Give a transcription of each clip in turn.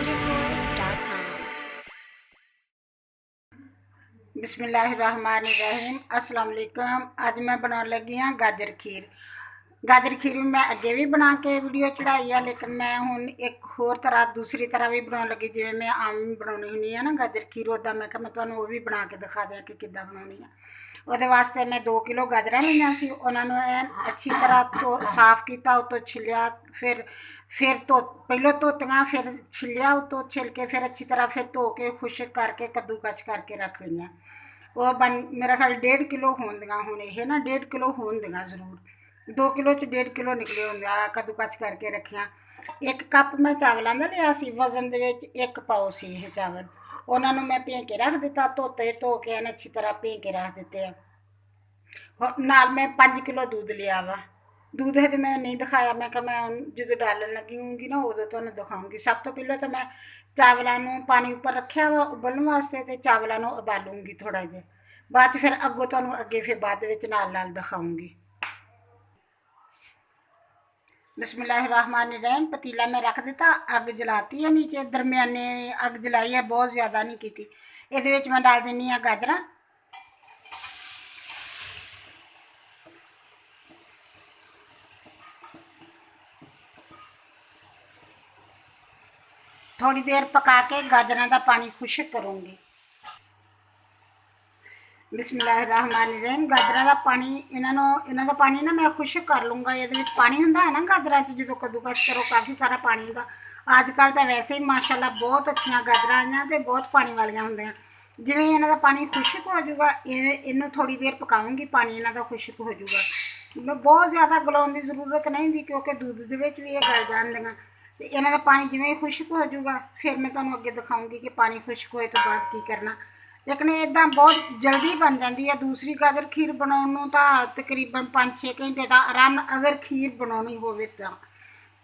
ninjaforce.com। बिस्मिल्लाहिर्रहमानिर्रहीम। अस्सलाम वालेकुम। अज मैं बनाने लगी हाँ गाजर खीर। गाजर खीर भी मैं अगे भी बना के वीडियो चढ़ाई है, लेकिन मैं हुण एक होर तरह दूसरी तरह भी बनाने लगी, जिवें मैं आम भी बनानी हुंदी है ना गाजर खीर, उदा मैं कहा मैं तुहानूं वो भी बना के दिखा दियां कि किद्दां बनाउणी है। ਉਹਦੇ वास्ते मैं 2 किलो गाजर लईआं सी, उन्हां नूं ऐन अच्छी तरह तो साफ किया, उतों छिलिया, फिर धो पहलों धोतियां, फिर छिलिया, उतों छिल के फिर अच्छी तरह फिर धो के खुश्क करके कद्दूकस करके रख लईआं। वो बन मेरा ख्याल 1.5 किलो होंदियां हुण, ये ना 1.5 किलो होंदियां जरूर, 2 किलो च 1.5 किलो निकले होंदे। कद्दूकस करके रखियां। 1 कप मैं चावलों का लिया सी, वजन दे विच 1 पाओ सी ये चावल। उन्होंने मैं भें के रख दिता, धोते धो के अच्छी तरह भें के रख दिते। नाल मैं 5 किलो दूध लिया वा। दूध हजे मैं नहीं दिखाया, मैं कहा मैं जो डालन लगी होंगी ना उदों तुहानूं दिखाऊंगी। सब तो पहले तो मैं चावलों नूं पानी उपर रखिया वा उबलण वास्ते, ते चावलों नूं उबालूंगी थोड़ा जिहा, बाद फिर अगों तुहानूं अगे फिर बाद विच नाल नाल दिखाऊंगी। बिस्मिल्लाहिर्रहमानिर्रहीम। पतीला मैं रख दिता, अग जलाती है नीचे, दरमियाने अग जलाई है, बहुत ज़्यादा नहीं की। ये मैं डाल देनी है गाजर। थोड़ी देर पका के गाजर का पानी खुश्क करूँगी। बिस्मिल्लाहिर्रहमानिर्रहीम। गाजर का पानी इन्हों का पानी ना मैं खुश्क कर लूँगा। ये पानी होंदा है ना गाजर जो कद्दूकस करो, काफ़ी सारा पानी होंदा। अजकल तो वैसे ही माशाल्लाह बहुत अच्छियां गाजर आईयां ते बहुत पानी वालियां होंदियां। जिवें इन्हां दा पानी खुश्क हो जाऊगा, इनू थोड़ी देर पकाऊंगी, पानी इन्हां दा खुश्क हो जाऊगा। बहुत ज़्यादा गलाउण की जरूरत नहीं होंदी, क्योंकि दूध दे विच भी ये गल जांदियां। ते इन्हां दा पानी जिवें खुश्क हो जाऊगा, फिर मैं तुहानूं अगे दिखाऊंगी कि पानी खुश्क होए तो बाद की करना। लेकिन इदां बहुत जल्दी बन जाती है। दूसरी गाजर खीर बनाने तो तकरीबन 5-6 घंटे का आराम, अगर खीर बनानी होवे तो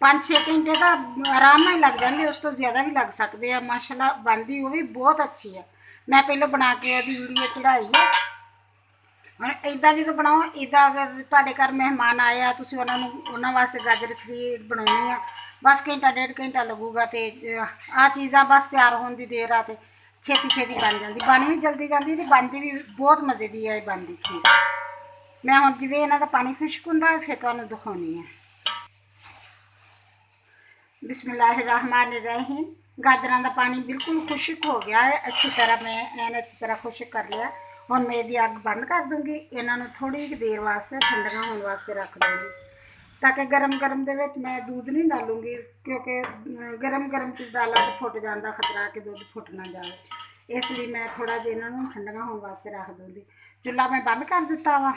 5-6 घंटे तो आराम नाल लग जाते, उस तो ज़्यादा भी लग सकते हैं। माशाल्लाह बनती वो भी बहुत अच्छी है। मैं पहले बना के वो वीडियो चढ़ाई है। हम इदा जो बनाओ, इदा अगर तुहाडे घर मेहमान आए आ, तुसीं उन्हां वास्ते गाजर खीर बनाउणी है, बस घंटा 1.5 घंटा लगूगा, तो आ चीज़ां बस तैयार होने की देर आ, छेती छेती बन जाती, बन भी जल्दी जाती, तो बनती भी बहुत मज़े की है बनती खीर। मैं हुण जिवें इन्हां दा पानी खुश्क हुंदा फिर तुहानूं दिखाउणी है। बिस्मिल्लाहिर्रहमानिर्रहीम। गाजरां दा पानी बिल्कुल खुश्क हो गया है, अच्छी तरह मैं अच्छी तरह खुश्क कर लिया। हुण मैं इसकी अग बंद कर दूँगी, इन्हां नूं थोड़ी देर वास्ते ठंडियां होने वास्ते रख दूँगी, ताकि गरम गरम दे विच मैं दूध नहीं डालूँगी, क्योंकि गरम गरम चीज़ डाला तो फुट जाता, खतरा कि दूध फुट ना जाए, इसलिए मैं थोड़ा जिहा इन्हां नूं ठंडियां होने वास्ते रख दूँगी। चुल्हा मैं बंद कर दिता वा।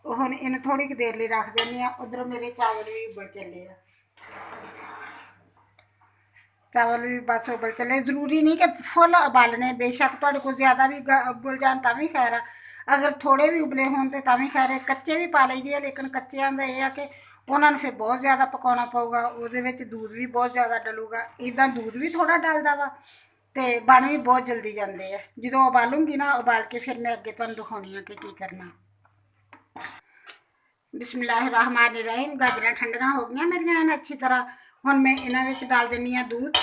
हुण इन्हूं थोड़ी कि देर लई रख देनी आ। उधरों मेरे चावल भी उबल चले आ, चावल भी बस उबल चले। जरूरी नहीं कि फुल उबालने, बेशक तुहाडे कोल ज़्यादा भी उबल जान तां भी खैर है, अगर थोड़े भी उबले होण ते तां भी खैर है। कच्चे भी पा लईदे आ, लेकिन कच्चिआं दा इह आ कि उन्हां नूं फिर बहुत ज़्यादा पकाउणा पऊगा, उहदे विच दूध भी बहुत ज़्यादा डलूगा। इदां दूध भी थोड़ा डलदा वा, ते बन भी बहुत जल्दी जांदे आ। जदों उबालूंगी ना, उबाल के फिर मैं अगे तुहानूं दिखाउणी आ कि की करना। बिस्मिल्लाहिर्रहमानिर्रहीम। गाजरां ठंडियां हो गईयां मेरियां अच्छी तरह। हुण मैं इन्हां विच डाल दिंदी आ दूध।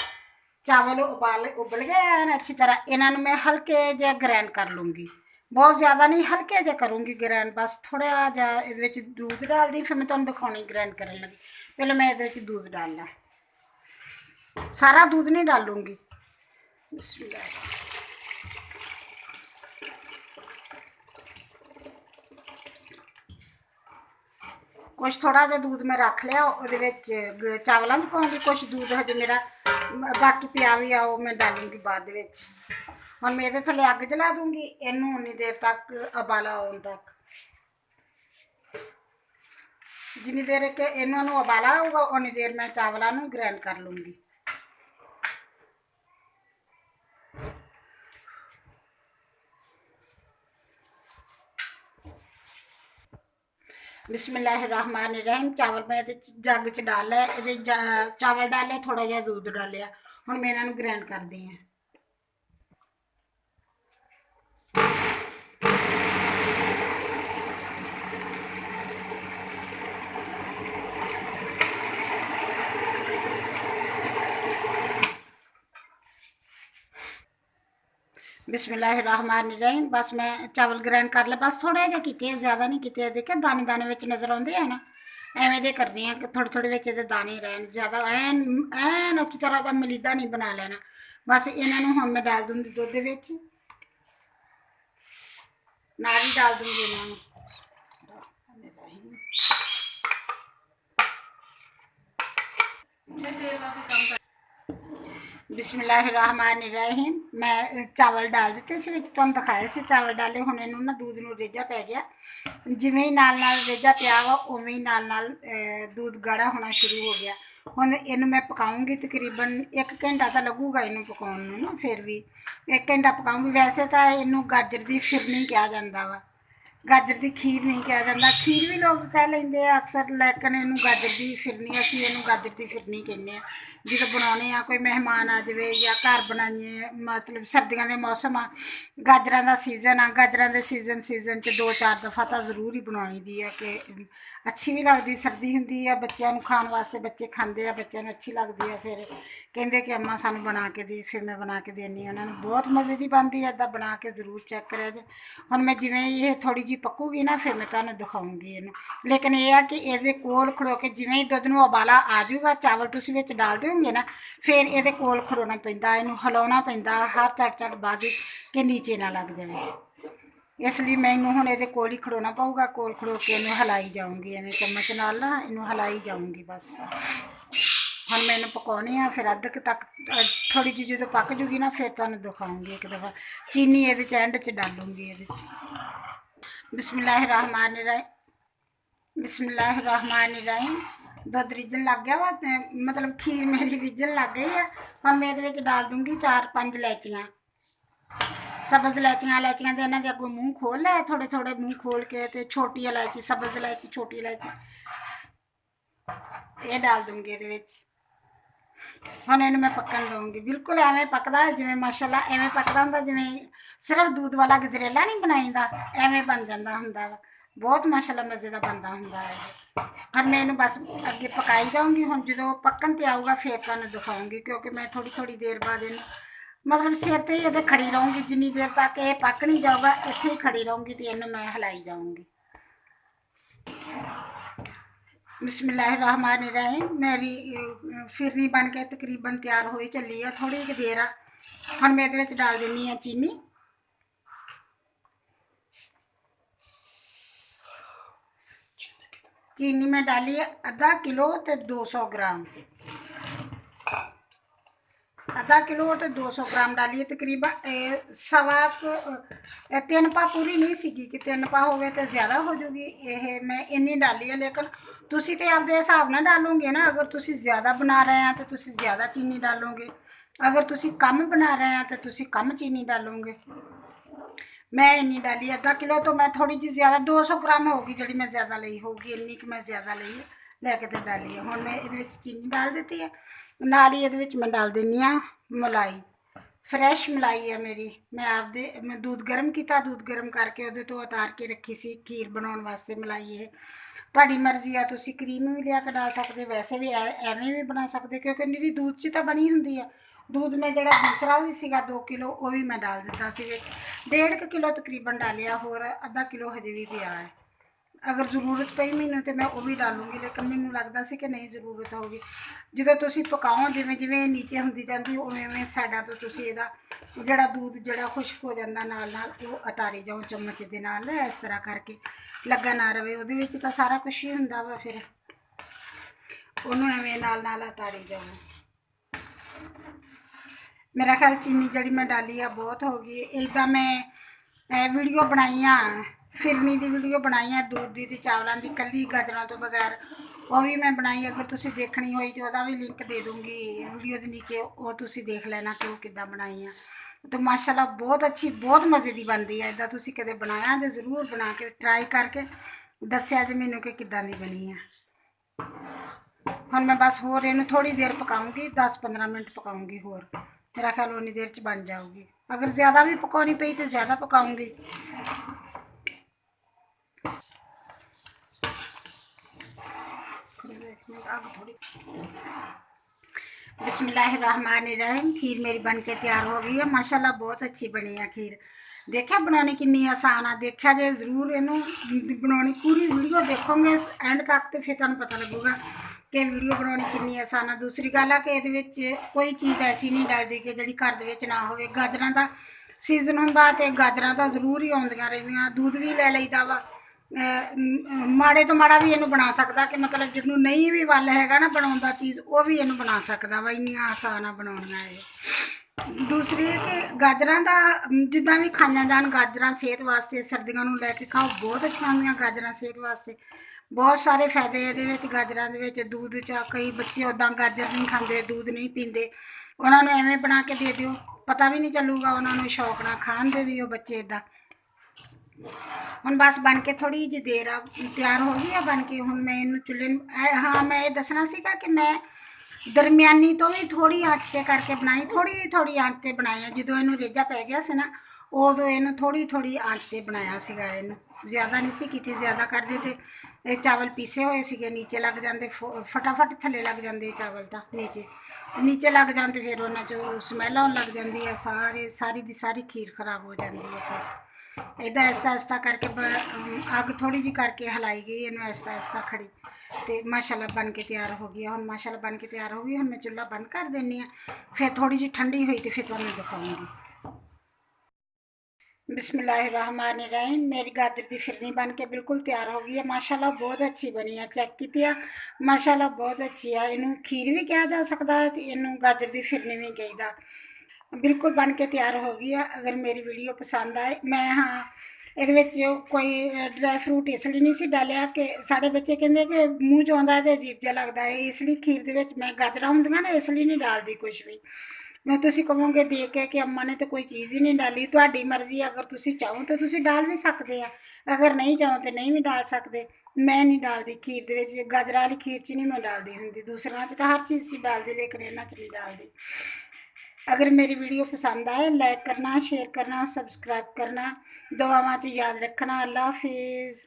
चावल उबल गए हैं अच्छी तरह। इन्हां नूं मैं हल्के जिहा ग्राइंड कर लूँगी, बहुत ज़्यादा नहीं, हल्के जिहा करूँगी ग्राइंड, बस थोड़ा जिहा इहदे विच दूध डाल दी। फिर मैं तुहानूं दिखाउणी ग्राइंड करन लगी। पहले मैं इहदे विच दूध डालना, सारा दूध नहीं डालूँगी। बिस्मिल्लाह। कुछ थोड़ा जिहा दूध मैं रख लिया, उहदे विच चावलों च पाऊँगी। कुछ दूध हजे मेरा बाकी पिया भी आ, मैं डालूँगी बाद दे विच। हुण मैं इहदे थल्ले अग जला दूँगी, इनू उन्नी देर तक उबाला आउण तक, जिन्नी देर के इन्हां नूं उबाला आऊगा उन्नी देर मैं चावलों नूं ग्राइंड कर लूँगी। बिस्मिल्लाहिर्रहमानिर्रहीम। चावल मैं जग च डाला, चावल डाले, थोड़ा जिहा दूध डालिया। हुण मैं इन्हां नूं ग्राइंड करदी हां। बिस्मिल्लाहिर्रहमानिर्रहीम। बस मैं चावल ग्राइंड कर लिया, बस थोड़ा जिहा कीते, ज़्यादा नहीं कीते। देखिए दाने दाने विच नज़र आउंदे आ ना, एवें दे करने आ कि थोड़े थोड़े विच इहदे दाने रहन, ज़्यादा ऐन ऐन अच्छी तरह दा मलीदा नहीं बना लेना। बस इन्हां नूं हुण मैं डाल दूँगी दुध दे विच, नाल ही डाल दूँगी इन्हां नूं। बिस्मिल्लाहिर्रहमानिर्रहीम। मैं चावल डाल दिते सी विच, तुहानूं दिखाया सी चावल डाले। हुण इहनूं ना दूध नूं रेजा पै गया, जिवें ही नाल नाल रेजा पिया वा उवें ही नाल नाल दूध गाढ़ा होना शुरू हो गया। हुण इहनूं मैं पकाऊंगी तकरीबन 1 घंटा तां लगूगा इहनूं पकाउण नूं ना, फिर भी 1 घंटा पकाऊंगी। वैसे तां इहनूं गाजर दी फिरनी कहा जांदा वा, गाजर की खीर नहीं कहा जाता। खीर भी लोग कह लेंगे अक्सर, लेकिन इनू गाजर की फिरनी, असीं इनू गाजर की फिरनी कहने। जो बनाने आ, कोई मेहमान आ जाए या घर बनाइए, मतलब सर्दियों के मौसम आ, गाजर का सीजन आ, गाजर के सीजन च 2-4 दफ़ा तो जरूर ही बनाई दी है कि अच्छी भी लगती, सर्दी होंगी है, बच्चों खाने वास्ते, बच्चे खाते हैं, बच्चों अच्छी लगती है। फिर कहते कि अम्मा सानू बना के दे, फिर मैं बना के देनी, उन्होंने बहुत मज़े की बनती है। इदा बना के जरूर चेक करें जे। हुण मैं जिवें ये थोड़ी जी पकूगी ना, फिर मैं तुहानूं दिखाऊंगी इहनूं। लेकिन यह है कि इहदे कोल खड़ो के जिवें ही दुध नूं उबाला आ जाऊगा, चावल तुसीं विच डाल दोगे ना, फिर इहदे कोल खड़ोना पैंदा, इहनूं हिलाउणा पैंदा हर झट बाद कि नीचे ना लग जाए। इसलिए मैनूं हुण इहदे कोल ही खड़ोना पऊगा, कोल खड़ो के इहनूं हिलाई जाऊंगी, एवें चम्मच नाल ना इहनूं हिलाई जाऊंगी बस। हम मैं पकाने आ, फिर अद्ध तक थोड़ी जी जो पक जूगी ना, फिर तुहानूं दिखाऊंगी एक दफ़ा। चीनी ये एंड च डालूंगी ये। बिस्मिल्लाहिर्रहमानिर्रहीम। बिस्मिल्लाहिर्रहमानिर्रहीम। दुध रिझन लग गया वा, मतलब खीर मेरी रिझन लग गई है। हम मैं ये डाल दूंगी 4-5 इलायचियाँ, सब्ज़ इलायचियाँ। इलायचियाँ दे इन्हां दे अगों मूँह खोल लै, थोड़े थोड़े मूँह खोल के, ते छोटी इलायची, सब्ज़ इलायची, छोटी इलायची ये डाल दूंगी ये विच। हुण इहनूं मैं पकन दूंगी, बिल्कुल एवें पकदा जिवें माशाअल्लाह एवें पकदा हुंदा जिवें सिर्फ दूध वाला गजरेला नहीं बनाईदा, एवें बन जांदा हुंदा वा। बहुत माशाअल्लाह मज़े दा बनदा हुंदा है। हुण मैं इहनूं बस अगे पकाई जाऊंगी। हुण जदों पक्कन ते आऊगा फिर तुहानूं दिखाऊंगी, क्योंकि मैं थोड़ी थोड़ी देर बाद इहनूं मतलब सिर ते ही इहदे खड़ी रहूंगी, जिन्नी देर तक ये पक नहीं जाऊगा इत्थे ही खड़ी रहूंगी, तो इहनूं मैं हिलाई जाऊंगी। बिस्मिल्लाहिर्रहमानिर्रहीम। मेरी फिरनी बन के तकरीबन तैयार हो ही चली है, थोड़ी ही देर आ। हुण मैं इहदे विच डाल दिंदी हां चीनी। चीनी मैं डाली है आधा किलो तो 200 ग्राम, आधा किलो तो 200 ग्राम डाली है। तकरीबन सवा 3 पा पूरी नहीं सीगी, कि 3 पा होवे तो ज़्यादा हो जूगी। ये मैं इन्नी डाली है, लेकिन तुसी तो आपदे हिसाब नाल डालोगे ना। अगर तुसी ज़्यादा बना रहे हैं तो तुसी ज़्यादा चीनी डालोगे, अगर तुसी कम बना रहे हैं तो तुसी कम चीनी डालोगे। मैं इन्नी डाली आधा किलो, तो मैं थोड़ी जी ज़्यादा 200 ग्राम होगी जी मैं ज़्यादा ली होगी, इन्नी कि मैं ज़्यादा ली है, लैके तो डाली है। हुण मैं ये चीनी डाल दी है, नाल ही ये मैं डाल दिनी हाँ मलाई। फ्रैश मलाई है मेरी, मैं आपदे मैं दूध गर्म किया, दूध गर्म करके उहदे तो उतार के रखी सी खीर बनाउण वास्ते मलाई है। तुहाडी मर्जी आ, तुसी क्रीम भी लिया के डाल सकते, वैसे भी एवें भी बना सकते, क्योंकि निरी दूध च तो बनी हुंदी है। दूध में जो दूसरा भी सीगा 2 किलो वो भी मैं डाल दिता सी विच, 1.5 किलो तकरीबन डालिया, होर आधा किलो हजे भी पिया है। अगर जरूरत पई मैनूं तो मैं वो भी डालूंगी, लेकिन मैनूं लगदा सी कि नहीं जरूरत होगी। जो तुसी पकाओ जिवें जिवें नीचे हुंदी जांदी उवें उवें साइडां तो तुसी इहदा जिहड़ा दूध जिहड़ा खुश्क हो जांदा नाल नाल वो उतारी जाओ चम्मच दे नाल, इस तरह करके लगा ना रवे। उहदे विच तां सारा कुछ ही हुंदा वा, फिर उहनूं एवें नाल नाल उतारी जाओ। मेरा ख्याल चीनी जी मैं डाली है बहुत हो गई। इदा मैं वीडियो बनाई फिरनी की वीडियो बनाई है, दूध की चावलों की कली गाजरों तो बगैर, वो भी मैं बनाई। अगर तुसी देखनी होई तो वह भी लिंक दे दूँगी वीडियो के नीचे, वो तुसी देख लेना कि वो किद्दां बनाई है। तो माशाल्लाह बहुत अच्छी, बहुत मज़े की बनती है। इदा तुसी कदे बनाया जो जरूर बना के ट्राई करके दस्या जे मैनूं कि किद्दां दी बनी है। हुण मैं बस होर इहनूं थोड़ी देर पकाऊंगी, 10-15 मिनट पकाऊंगी होर, मेरा ख्याल उन्नी देर च बन जाऊगी। अगर ज़्यादा भी पकानी पई तो ज़्यादा पकाऊंगी। बिस्मिल्लाहिर्रहमानिर्रहीम। खीर मेरी बन के तैयार हो गई है माशाल्लाह, बहुत अच्छी बनी है खीर। देखा बनाने कितनी आसान है, देखा जे जरूर इनू बनानी, पूरी वीडियो देखोगे एंड तक तो फिर तुहानू पता लगेगा कि वीडियो बनानी कितनी आसान है। दूसरी गल है कि ये कोई चीज़ ऐसी नहीं डलती कि जी घर दे ना हो। गाजरां का सीजन होंदा ते गाजरां तो जरूर ही आउंदियां रहिंदियां, दूध भी ले लईदा वा। माड़े तो माड़ा भी इनू बना सकता कि मतलब जिन्हों नहीं भी वल हैगा ना बनाउण दा चीज़, वो भी इनू बना सकता वा, इन्नियां आसान आ बनाउणियां ये। दूसरी है कि गाजरां दा जिद्दां भी खाइयां जान, गाजरां सेहत वास्ते सर्दियां नूं लैके खाओ, बहुत अच्छियां हुंदियां गाजरां सेहत वास्ते। बहुत सारे फायदे इहदे विच गाजरां दे विच। दूध च कई बच्चे उदां गाजर नहीं खांदे, दूध नहीं पींदे, उन्हां नूं एवें बना के दे दिओ, पता भी नहीं चलूगा उन्हां नूं, शौक नाल खाण दे भी ओ बच्चे इदां। हुण बस बन के थोड़ी जी देर आ तैयार हो गई है बन के। हुण मैं इनू चुल्हे हाँ मैं ये दसना सीगा कि मैं दरमियानी तो भी थोड़ी आंच ते करके बनाई, थोड़ी थोड़ी आंच ते बनाई है। जो इनू रेजा पै गया से ना, उदों इनू थोड़ी थोड़ी आंच ते बनाया सीगा। इनू ज़्यादा नहीं सी कीती, ज़्यादा करदे ते ये चावल पीसे हुए सीगे नीचे लग जाते, फटाफट थले लग जाते चावल तो नीचे नीचे लग जाते, फिर उन्होंने चो स्मैल आउण लग जाती है, सारी दी सारी खीर खराब हो जाती है। फिर इदा आहिस्ता आहिस्ता करके अग थोड़ी जी करके हिलाई गई, इन्हू आहिस्ता आहिस्ता खड़ी तो माशाल्लाह बन के तैयार हो गई। हम माशाल्लाह बन के तैयार हो गई। हम मैं चुल्हा बंद कर देनी हाँ, फिर थोड़ी जी ठंडी हुई तो फिर तुहानू दिखाऊँगी। बिस्मिल्लाहिर्रहमानिर्रहीम। मेरी गाजर की फिरनी बन के बिल्कुल तैयार हो गई है माशाल्लाह, बहुत अच्छी बनी है। चेक की है माशाल्लाह, बहुत अच्छी है। इनू खीर भी कहा जा सकता है तो इनू गाजर की फिरनी भी कहीदा। बिल्कुल बन के तैयार हो गई है। अगर मेरी वीडियो पसंद आए, मैं हाँ ये कोई ड्राई फ्रूट इसलिए नहीं सी डालिया कि साढ़े बच्चे कहते कि मूँह च आउंदा ते अजीब जिहा लगदा है, इसलिए खीर दे विच मैं गाजरां हुंदियां ना, इसलिए नहीं डालदी कुछ भी। मैं तुसीं कहोगे देख के कि अम्मा ने तो कोई चीज़ ही नहीं डाली, तुहाडी मर्जी, अगर तुसीं चाहो तो तुसीं डाल भी सकते आ, अगर नहीं चाहो तो नहीं भी डाल सकते। मैं नहीं डालदी खीर दे विच, गाजरां वाली खीर च नहीं मैं डालदी हुंदी, दूसरियां च तो हर चीज़ च डालदी, लेकिन इन्हां च नहीं डालदी। अगर मेरी वीडियो पसंद आए, लाइक करना, शेयर करना, सब्सक्राइब करना, दुआवां च याद रखना। अल्लाह हाफिज़।